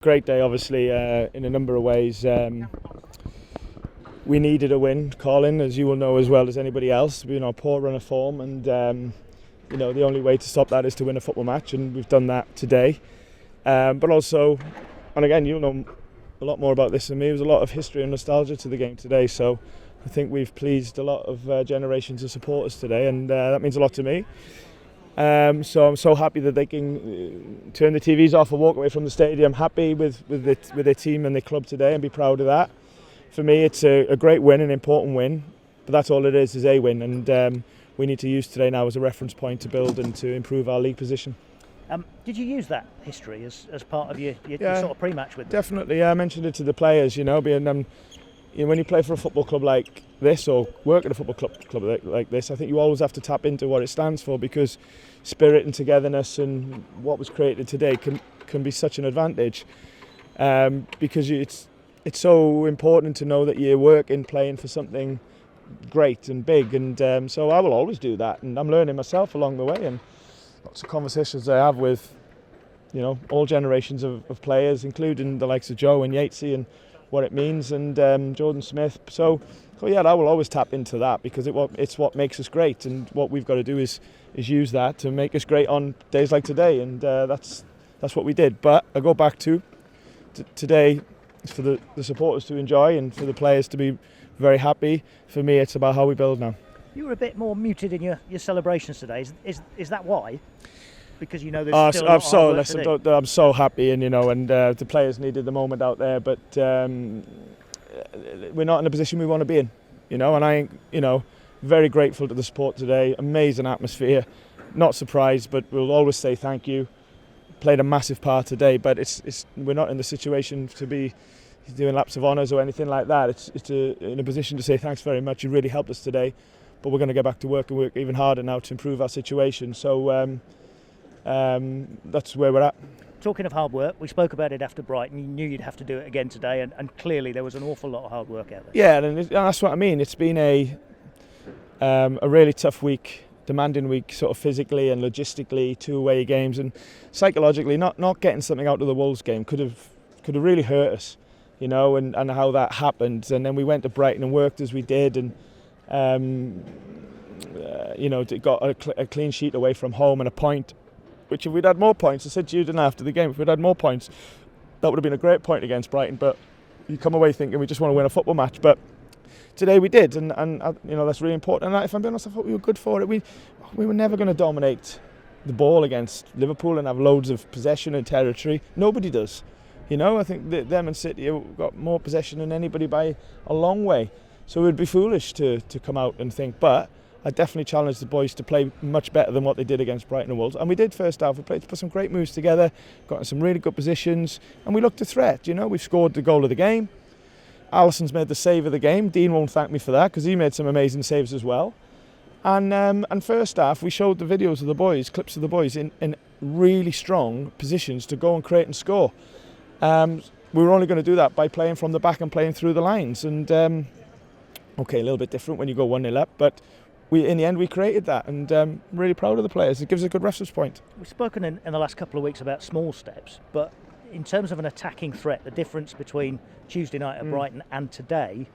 Great day, obviously, in a number of ways. We needed a win, Colin, as you will know as well as anybody else. We're in a poor run of form, and the only way to stop that is to win a football match, and we've done that today. But also, and again, you'll know a lot more about this than me. There was a lot of history and nostalgia to the game today, so I think we've pleased a lot of generations of supporters today, and that means a lot to me. So I'm so happy that they can turn the TVs off and walk away from the stadium happy with their team and their club today and be proud of that. For me, it's a great win, an important win, but that's all it is a win, and we need to use today now as a reference point to build and to improve our league position. Did you use that history as part of your sort of pre-match with them? Definitely, yeah. I mentioned it to the players, being when you play for a football club like this or work at a football club like this, I think you always have to tap into what it stands for, because spirit and togetherness and what was created today can be such an advantage, because it's so important to know that you work in playing for something great and big, and so I will always do that, and I'm learning myself along the way, and lots of conversations I have with all generations of players, including the likes of Joe and Yatesy, and what it means, and Jordan Smith. So yeah, I will always tap into that, because it's what makes us great, and what we've got to do is use that to make us great on days like today, and that's what we did. But I go back to today, it's for the supporters to enjoy and for the players to be very happy. For me, it's about how we build now. You were a bit more muted in your celebrations today. Is that why? Because there's still a lot of hard work to do. I'm so happy, and the players needed the moment out there, but we're not in a position we want to be in, and I very grateful to the support today. Amazing atmosphere, not surprised, but we'll always say thank you. Played a massive part today, but we're not in the situation to be doing laps of honours or anything like that. It's in a position to say thanks very much. You really helped us today, but we're going to get back to work and work even harder now to improve our situation. So that's where we're at. Talking of hard work, we spoke about it after Brighton. You knew you'd have to do it again today, and clearly there was an awful lot of hard work out there. Yeah, and that's what I mean. It's been a really tough week, demanding week, sort of physically and logistically, 2 away games, and psychologically, not getting something out of the Wolves game could have really hurt us, and how that happened. And then we went to Brighton and worked as we did, and got a clean sheet away from home and a point. Which if we'd had more points, I said to you after the game, if we'd had more points, that would have been a great point against Brighton. But you come away thinking we just want to win a football match. But today we did, and that's really important. And if I'm being honest, I thought we were good for it. We were never going to dominate the ball against Liverpool and have loads of possession and territory. Nobody does. I think them and City have got more possession than anybody by a long way. So it would be foolish to come out and think, but I definitely challenged the boys to play much better than what they did against Brighton and Wolves. And we did first half. We put some great moves together, got in some really good positions, and we looked a threat. We've scored the goal of the game. Alisson's made the save of the game. Dean won't thank me for that, because he made some amazing saves as well. And first half, we showed the videos of the boys, clips of the boys in really strong positions to go and create and score. We were only going to do that by playing from the back and playing through the lines. And okay, a little bit different when you go 1-0 up, but in the end, we created that, and I'm really proud of the players. It gives us a good reference point. We've spoken in the last couple of weeks about small steps, but in terms of an attacking threat, the difference between Tuesday night at Brighton and today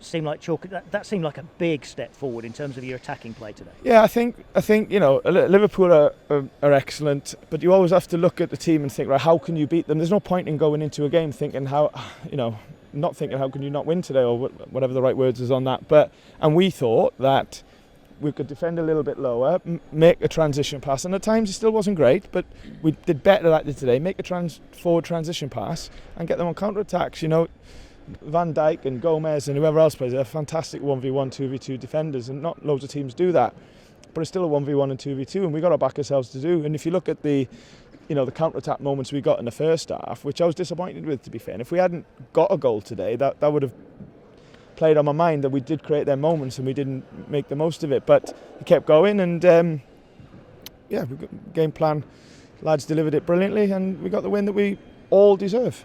seemed like chalk. That seemed like a big step forward in terms of your attacking play today. Yeah, I think Liverpool are excellent, but you always have to look at the team and think, right, how can you beat them? There's no point in going into a game thinking not thinking how can you not win today, or whatever the right words is on that. And we thought that we could defend a little bit lower, make a transition pass, and at times it still wasn't great, but we did better at it today. Make a forward transition pass and get them on counter-attacks. Van Dijk and Gomez and whoever else plays, they're fantastic 1v1, 2v2 defenders, and not loads of teams do that. But it's still a 1v1 and 2v2, and we've got to back ourselves to do. And if you look at the counter-attack moments we got in the first half, which I was disappointed with, to be fair, and if we hadn't got a goal today, that would have played on my mind, that we did create their moments and we didn't make the most of it. But we kept going, and game plan, lads delivered it brilliantly, and we got the win that we all deserve.